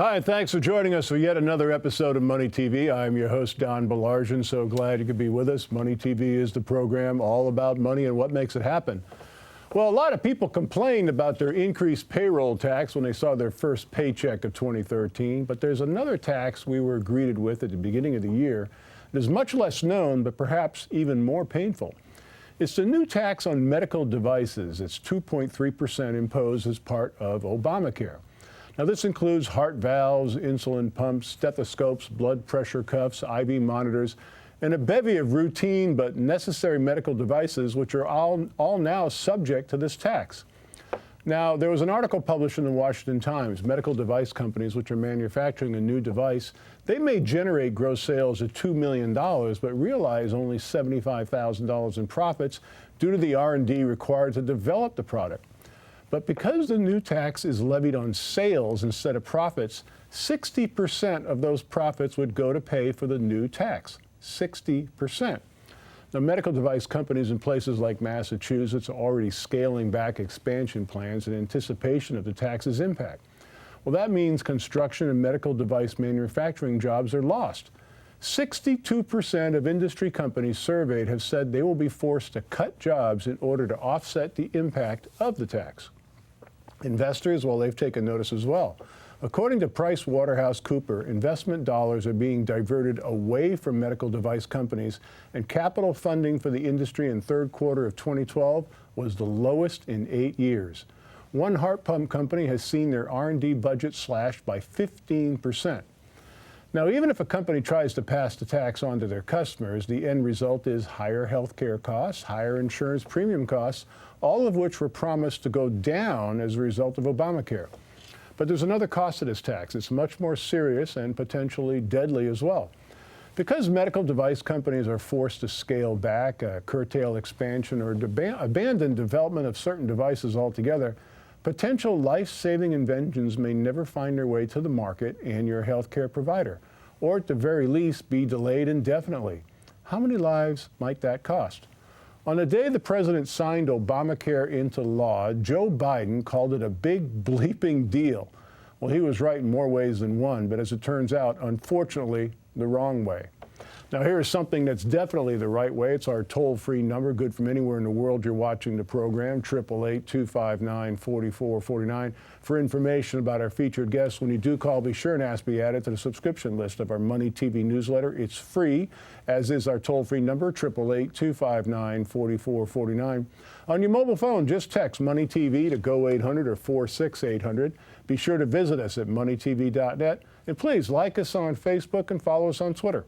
Hi, and thanks for joining us for yet another episode of Money TV. I'm your host, Donald Baillargeon. So glad you could be with us. Money TV is the program all about money and what makes it happen. Well, a lot of people complained about their increased payroll tax when they saw their first paycheck of 2013. But there's another tax we were greeted with at the beginning of the year that is much less known, but perhaps even more painful. It's the new tax on medical devices. It's 2.3% imposed as part of Obamacare. Now, this includes heart valves, insulin pumps, stethoscopes, blood pressure cuffs, IV monitors, and a bevy of routine but necessary medical devices, which are all now subject to this tax. Now, there was an article published in the Washington Times. Medical device companies, which are manufacturing a new device, they may generate gross sales of $2 million, but realize only $75,000 in profits due to the R&D required to develop the product. But because the new tax is levied on sales instead of profits, 60% of those profits would go to pay for the new tax. 60%. Now, medical device companies in places like Massachusetts are already scaling back expansion plans in anticipation of the tax's impact. Well, that means construction and medical device manufacturing jobs are lost. 62% of industry companies surveyed have said they will be forced to cut jobs in order to offset the impact of the tax. Investors, well, they've taken notice as well. According to PricewaterhouseCoopers, investment dollars are being diverted away from medical device companies, and capital funding for the industry in third quarter of 2012 was the lowest in 8 years. One heart pump company has seen their R&D budget slashed by 15%. Now, even if a company tries to pass the tax on to their customers, the end result is higher health care costs, higher insurance premium costs, all of which were promised to go down as a result of Obamacare. But there's another cost to this tax. It's much more serious and potentially deadly as well. Because medical device companies are forced to scale back, curtail expansion, or abandon development of certain devices altogether, potential life-saving inventions may never find their way to the market and your healthcare provider, or at the very least be delayed indefinitely. How many lives might that cost? On the day the president signed Obamacare into law, Joe Biden called it a big bleeping deal. Well, he was right in more ways than one, but as it turns out, unfortunately, the wrong way. Now, here is something that's definitely the right way. It's our toll-free number, good from anywhere in the world you're watching the program, 888-259-4449. For information about our featured guests, when you do call, be sure and ask to be added to the subscription list of our Money TV newsletter. It's free, as is our toll-free number, 888-259-4449. On your mobile phone, just text Money TV to go 800 or 46800. Be sure to visit us at moneytv.net. And please like us on Facebook and follow us on Twitter.